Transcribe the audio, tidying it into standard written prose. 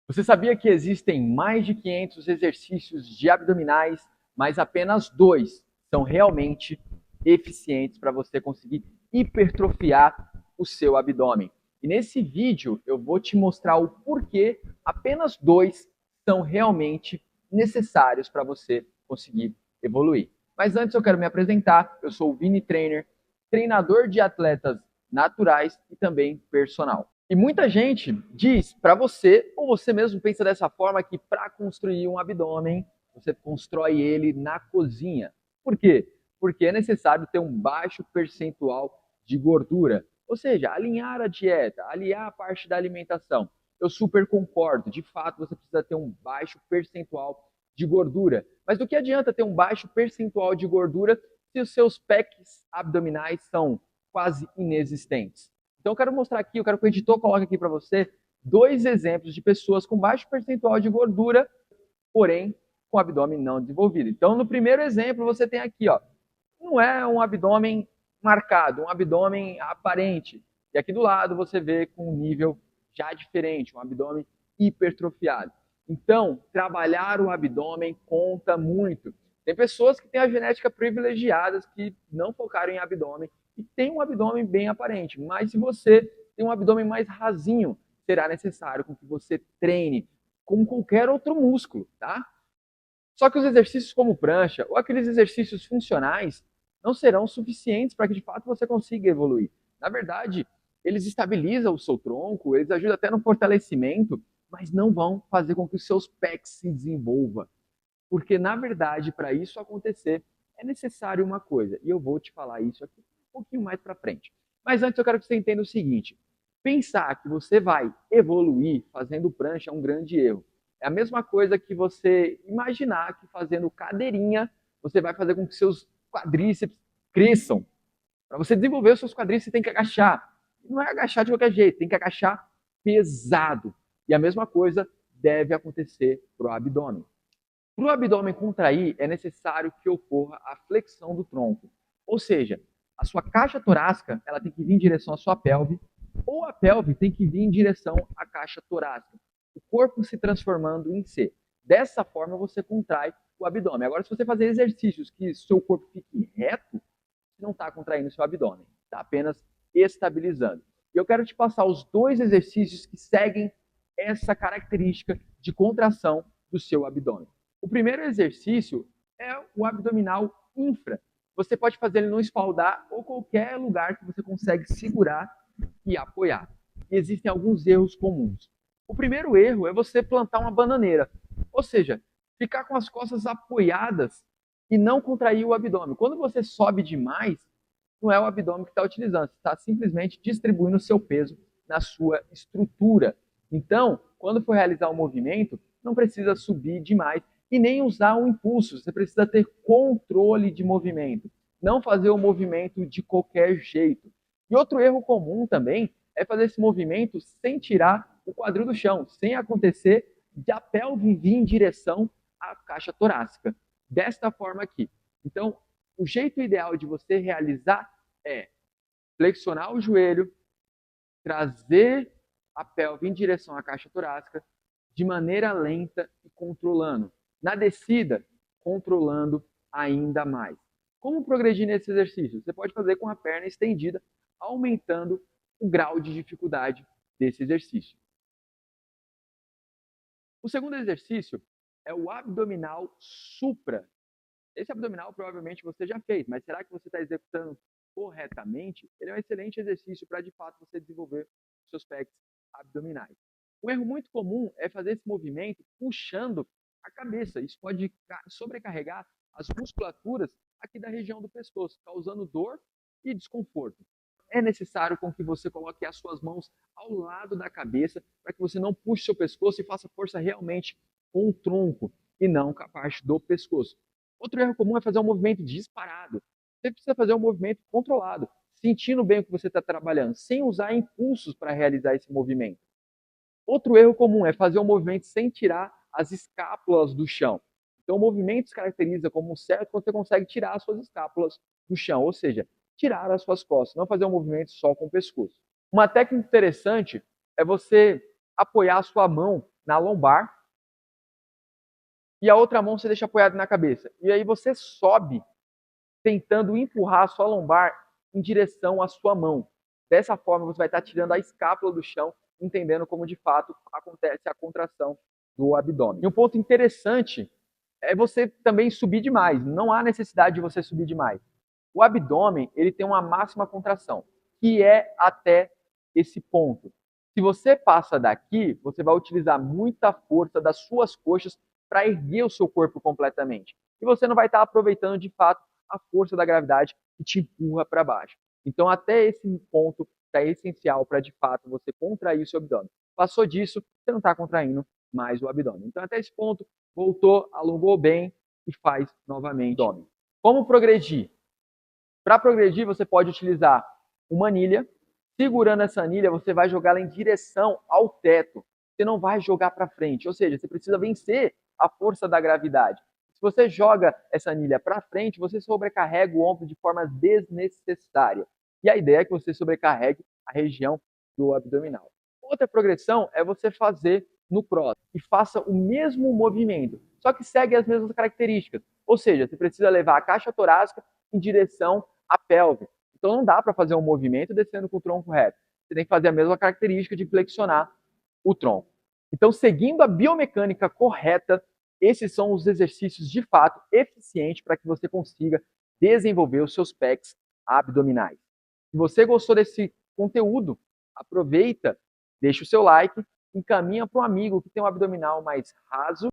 Você sabia que existem mais de 500 exercícios de abdominais, mas apenas dois são realmente eficientes para você conseguir hipertrofiar o seu abdômen? E nesse vídeo eu vou te mostrar o porquê apenas dois são realmente necessários para você conseguir evoluir. Mas antes eu quero me apresentar. Eu sou o Vini Trainer, treinador de atletas naturais e também personal. E muita gente diz para você, ou você mesmo pensa dessa forma, que para construir um abdômen, você constrói ele na cozinha. Por quê? Porque é necessário ter um baixo percentual de gordura. Ou seja, alinhar a dieta, alinhar a parte da alimentação. Eu super concordo. De fato, você precisa ter um baixo percentual de gordura. Mas do que adianta ter um baixo percentual de gordura se os seus pecs abdominais são quase inexistentes? Então eu quero mostrar aqui, eu quero que o editor coloque aqui para você dois exemplos de pessoas com baixo percentual de gordura, porém com abdômen não desenvolvido. Então no primeiro exemplo você tem aqui, ó, não é um abdômen marcado, um abdômen aparente. E aqui do lado você vê com um nível já diferente, um abdômen hipertrofiado. Então, trabalhar o abdômen conta muito. Tem pessoas que têm a genética privilegiadas que não focaram em abdômen e tem um abdômen bem aparente. Mas se você tem um abdômen mais rasinho, será necessário que você treine como qualquer outro músculo, tá? Só que os exercícios como prancha ou aqueles exercícios funcionais não serão suficientes para que de fato você consiga evoluir. Na verdade, eles estabilizam o seu tronco, eles ajudam até no fortalecimento, mas não vão fazer com que os seus pecs se desenvolvam. Porque, na verdade, para isso acontecer, é necessário uma coisa. E eu vou te falar isso aqui um pouquinho mais para frente. Mas antes eu quero que você entenda o seguinte. Pensar que você vai evoluir fazendo prancha é um grande erro. É a mesma coisa que você imaginar que fazendo cadeirinha você vai fazer com que seus quadríceps cresçam. Para você desenvolver os seus quadríceps, você tem que agachar. E não é agachar de qualquer jeito, tem que agachar pesado. E a mesma coisa deve acontecer para o abdômen. Para o abdômen contrair, é necessário que ocorra a flexão do tronco. Ou seja, a sua caixa torácica ela tem que vir em direção à sua pelve, ou a pelve tem que vir em direção à caixa torácica. O corpo se transformando em C. Dessa forma, você contrai o abdômen. Agora, se você fazer exercícios que seu corpo fique reto, você não está contraindo o seu abdômen, está apenas estabilizando. E eu quero te passar os dois exercícios que seguem essa característica de contração do seu abdômen. O primeiro exercício é o abdominal infra. Você pode fazer ele no espaldar ou qualquer lugar que você consegue segurar e apoiar. E existem alguns erros comuns. O primeiro erro é você plantar uma bananeira, ou seja, ficar com as costas apoiadas e não contrair o abdômen. Quando você sobe demais, não é o abdômen que está utilizando, você está simplesmente distribuindo o seu peso na sua estrutura. Então, quando for realizar um movimento, não precisa subir demais e nem usar um impulso. Você precisa ter controle de movimento. Não fazer o movimento de qualquer jeito. E outro erro comum também é fazer esse movimento sem tirar o quadril do chão, sem acontecer de a pelve vir em direção à caixa torácica. Desta forma aqui. Então, o jeito ideal de você realizar é flexionar o joelho, trazer a pelve em direção à caixa torácica de maneira lenta e controlando. Na descida, controlando ainda mais. Como progredir nesse exercício? Você pode fazer com a perna estendida, aumentando o grau de dificuldade desse exercício. O segundo exercício é o abdominal supra. Esse abdominal provavelmente você já fez, mas será que você está executando corretamente? Ele é um excelente exercício para, de fato, você desenvolver os seus pecs abdominais. Um erro muito comum é fazer esse movimento puxando a cabeça. Isso pode sobrecarregar as musculaturas aqui da região do pescoço, causando dor e desconforto. É necessário com que você coloque as suas mãos ao lado da cabeça para que você não puxe seu pescoço e faça força realmente com o tronco e não com a parte do pescoço. Outro erro comum é fazer um movimento disparado. Você precisa fazer um movimento controlado, sentindo bem o que você está trabalhando, sem usar impulsos para realizar esse movimento. Outro erro comum é fazer um movimento sem tirar as escápulas do chão. Então, o movimento se caracteriza como um certo quando você consegue tirar as suas escápulas do chão, ou seja, tirar as suas costas, não fazer um movimento só com o pescoço. Uma técnica interessante é você apoiar a sua mão na lombar e a outra mão você deixa apoiada na cabeça. E aí você sobe tentando empurrar a sua lombar em direção à sua mão. Dessa forma você vai estar tirando a escápula do chão, entendendo como de fato acontece a contração do abdômen. E um ponto interessante é você também subir demais. Não há necessidade de você subir demais. O abdômen ele tem uma máxima contração, que é até esse ponto. Se você passa daqui, você vai utilizar muita força das suas coxas para erguer o seu corpo completamente. E você não vai estar aproveitando de fato a força da gravidade que te empurra para baixo. Então, até esse ponto é essencial para de fato você contrair o seu abdômen. Passou disso, você não está contraindo mais o abdômen. Então, até esse ponto, voltou, alongou bem e faz novamente o abdômen. Como progredir? Para progredir, você pode utilizar uma anilha. Segurando essa anilha, você vai jogá-la em direção ao teto. Você não vai jogar para frente. Ou seja, você precisa vencer a força da gravidade. Se você joga essa anilha para frente, você sobrecarrega o ombro de forma desnecessária. E a ideia é que você sobrecarregue a região do abdominal. Outra progressão é você fazer no cross e faça o mesmo movimento, só que segue as mesmas características. Ou seja, você precisa levar a caixa torácica em direção à pelve. Então não dá para fazer um movimento descendo com o tronco reto. Você tem que fazer a mesma característica de flexionar o tronco. Então, seguindo a biomecânica correta, esses são os exercícios de fato eficientes para que você consiga desenvolver os seus pecs abdominais. Se você gostou desse conteúdo, aproveita, deixa o seu like, encaminha para um amigo que tem um abdominal mais raso